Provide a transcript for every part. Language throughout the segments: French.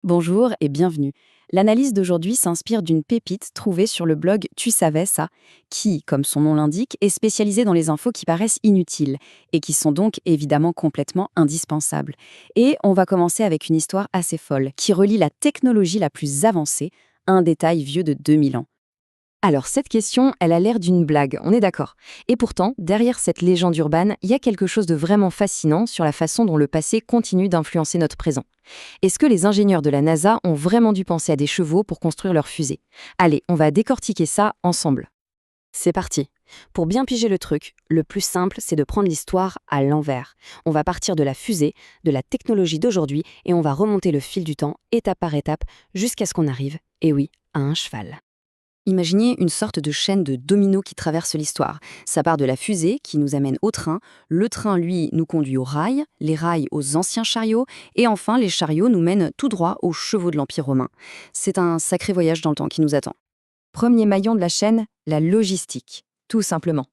Bonjour et bienvenue. L'analyse d'aujourd'hui s'inspire d'une pépite trouvée sur le blog Tu savais ça, qui, comme son nom l'indique, est spécialisé dans les infos qui paraissent inutiles et qui sont donc évidemment complètement indispensables. Et on va commencer avec une histoire assez folle qui relie la technologie la plus avancée à un détail vieux de 2000 ans. Alors cette question, elle a l'air d'une blague, on est d'accord. Et pourtant, derrière cette légende urbaine, il y a quelque chose de vraiment fascinant sur la façon dont le passé continue d'influencer notre présent. Est-ce que les ingénieurs de la NASA ont vraiment dû penser à des chevaux pour construire leur fusée? Allez, on va décortiquer ça ensemble. C'est parti. Pour bien piger le truc, le plus simple, c'est de prendre l'histoire à l'envers. On va partir de la fusée, de la technologie d'aujourd'hui, et on va remonter le fil du temps, étape par étape, jusqu'à ce qu'on arrive, et oui, à un cheval. Imaginez une sorte de chaîne de dominos qui traverse l'histoire. Ça part de la fusée qui nous amène au train, le train, lui, nous conduit aux rails, les rails aux anciens chariots, et enfin les chariots nous mènent tout droit aux chevaux de l'Empire romain. C'est un sacré voyage dans le temps qui nous attend. Premier maillon de la chaîne, la logistique. Tout simplement.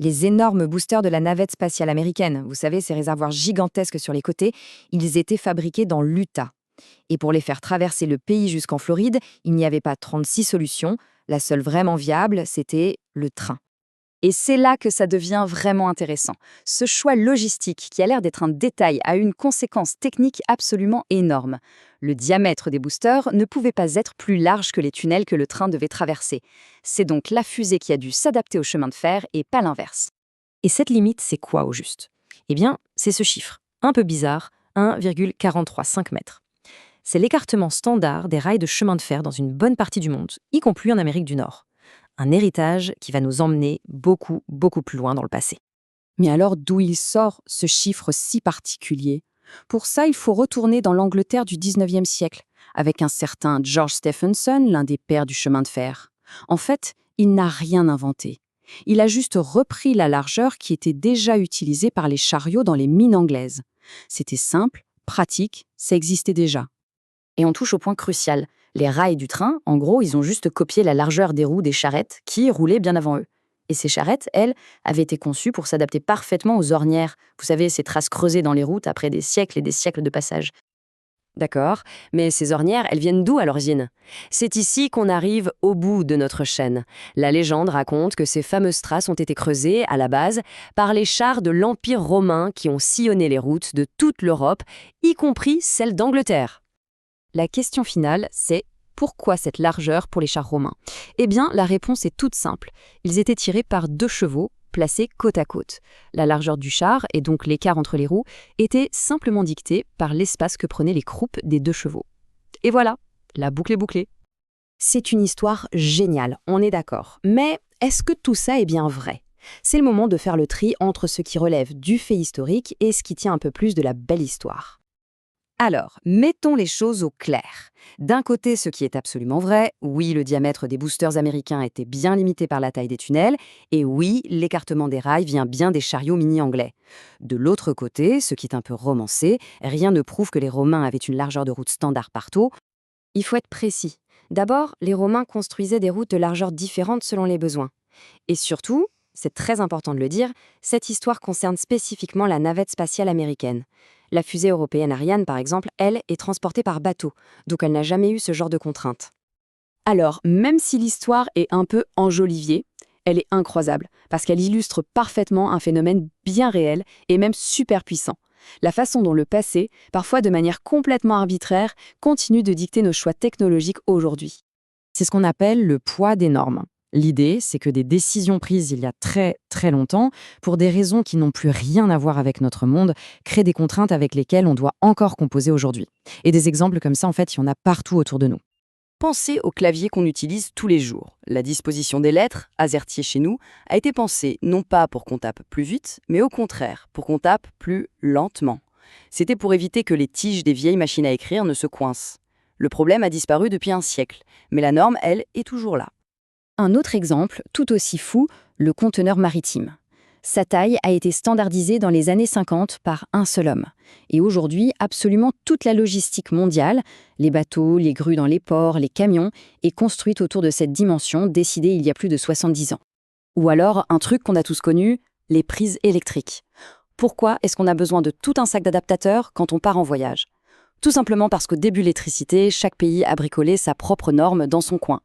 Les énormes boosters de la navette spatiale américaine, vous savez, ces réservoirs gigantesques sur les côtés, ils étaient fabriqués dans l'Utah. Et pour les faire traverser le pays jusqu'en Floride, il n'y avait pas 36 solutions. La seule vraiment viable, c'était le train. Et c'est là que ça devient vraiment intéressant. Ce choix logistique, qui a l'air d'être un détail, a une conséquence technique absolument énorme. Le diamètre des boosters ne pouvait pas être plus large que les tunnels que le train devait traverser. C'est donc la fusée qui a dû s'adapter au chemin de fer et pas l'inverse. Et cette limite, c'est quoi au juste? Eh bien, c'est ce chiffre, un peu bizarre, 1,435 mètres. C'est l'écartement standard des rails de chemin de fer dans une bonne partie du monde, y compris en Amérique du Nord. Un héritage qui va nous emmener beaucoup, beaucoup plus loin dans le passé. Mais alors, d'où il sort ce chiffre si particulier? Pour ça, il faut retourner dans l'Angleterre du 19e siècle, avec un certain George Stephenson, l'un des pères du chemin de fer. En fait, il n'a rien inventé. Il a juste repris la largeur qui était déjà utilisée par les chariots dans les mines anglaises. C'était simple, pratique, ça existait déjà. Et on touche au point crucial. Les rails du train, en gros, ils ont juste copié la largeur des roues des charrettes qui roulaient bien avant eux. Et ces charrettes, elles, avaient été conçues pour s'adapter parfaitement aux ornières. Vous savez, ces traces creusées dans les routes après des siècles et des siècles de passage. D'accord, mais ces ornières, elles viennent d'où à l'origine? C'est ici qu'on arrive au bout de notre chaîne. La légende raconte que ces fameuses traces ont été creusées, à la base, par les chars de l'Empire romain qui ont sillonné les routes de toute l'Europe, y compris celles d'Angleterre. La question finale, c'est pourquoi cette largeur pour les chars romains? Eh bien, la réponse est toute simple. Ils étaient tirés par deux chevaux, placés côte à côte. La largeur du char, et donc l'écart entre les roues, était simplement dictée par l'espace que prenaient les croupes des deux chevaux. Et voilà, la boucle est bouclée. C'est une histoire géniale, on est d'accord. Mais est-ce que tout ça est bien vrai? C'est le moment de faire le tri entre ce qui relève du fait historique et ce qui tient un peu plus de la belle histoire. Alors, mettons les choses au clair. D'un côté, ce qui est absolument vrai, oui, le diamètre des boosters américains était bien limité par la taille des tunnels, et oui, l'écartement des rails vient bien des chariots mini-anglais. De l'autre côté, ce qui est un peu romancé, rien ne prouve que les Romains avaient une largeur de route standard partout. Il faut être précis. D'abord, les Romains construisaient des routes de largeur différentes selon les besoins. Et surtout, c'est très important de le dire, cette histoire concerne spécifiquement la navette spatiale américaine. La fusée européenne Ariane, par exemple, elle, est transportée par bateau, donc elle n'a jamais eu ce genre de contraintes. Alors, même si l'histoire est un peu enjoliviée, elle est incroyable, parce qu'elle illustre parfaitement un phénomène bien réel et même super puissant. La façon dont le passé, parfois de manière complètement arbitraire, continue de dicter nos choix technologiques aujourd'hui. C'est ce qu'on appelle le poids des normes. L'idée, c'est que des décisions prises il y a très très longtemps, pour des raisons qui n'ont plus rien à voir avec notre monde, créent des contraintes avec lesquelles on doit encore composer aujourd'hui. Et des exemples comme ça, en fait, il y en a partout autour de nous. Pensez au clavier qu'on utilise tous les jours. La disposition des lettres, AZERTY chez nous, a été pensée non pas pour qu'on tape plus vite, mais au contraire, pour qu'on tape plus lentement. C'était pour éviter que les tiges des vieilles machines à écrire ne se coincent. Le problème a disparu depuis un siècle, mais la norme, elle, est toujours là. Un autre exemple, tout aussi fou, le conteneur maritime. Sa taille a été standardisée dans les années 50 par un seul homme. Et aujourd'hui, absolument toute la logistique mondiale, les bateaux, les grues dans les ports, les camions, est construite autour de cette dimension décidée il y a plus de 70 ans. Ou alors, un truc qu'on a tous connu, les prises électriques. Pourquoi est-ce qu'on a besoin de tout un sac d'adaptateurs quand on part en voyage? Tout simplement parce qu'au début de l'électricité, chaque pays a bricolé sa propre norme dans son coin.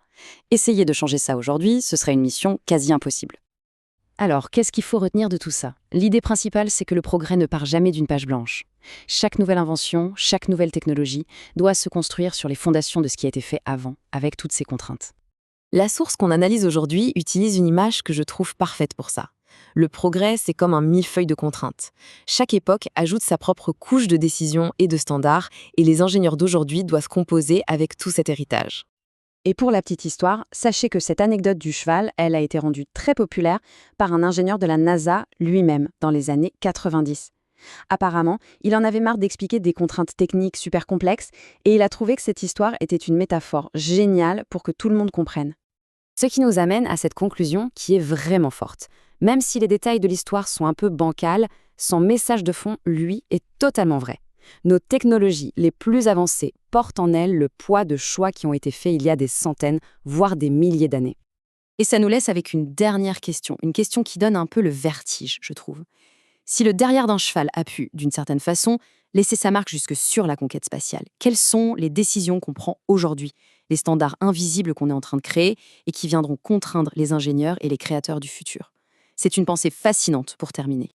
Essayer de changer ça aujourd'hui, ce serait une mission quasi impossible. Alors, qu'est-ce qu'il faut retenir de tout ça? L'idée principale, c'est que le progrès ne part jamais d'une page blanche. Chaque nouvelle invention, chaque nouvelle technologie doit se construire sur les fondations de ce qui a été fait avant, avec toutes ses contraintes. La source qu'on analyse aujourd'hui utilise une image que je trouve parfaite pour ça. Le progrès, c'est comme un millefeuille de contraintes. Chaque époque ajoute sa propre couche de décisions et de standards, et les ingénieurs d'aujourd'hui doivent composer avec tout cet héritage. Et pour la petite histoire, sachez que cette anecdote du cheval, elle a été rendue très populaire par un ingénieur de la NASA lui-même dans les années 90. Apparemment, il en avait marre d'expliquer des contraintes techniques super complexes et il a trouvé que cette histoire était une métaphore géniale pour que tout le monde comprenne. Ce qui nous amène à cette conclusion qui est vraiment forte. Même si les détails de l'histoire sont un peu bancals, son message de fond, lui, est totalement vrai. Nos technologies les plus avancées portent en elles le poids de choix qui ont été faits il y a des centaines, voire des milliers d'années. Et ça nous laisse avec une dernière question, une question qui donne un peu le vertige, je trouve. Si le derrière d'un cheval a pu, d'une certaine façon, laisser sa marque jusque sur la conquête spatiale, quelles sont les décisions qu'on prend aujourd'hui, les standards invisibles qu'on est en train de créer et qui viendront contraindre les ingénieurs et les créateurs du futur? C'est une pensée fascinante pour terminer.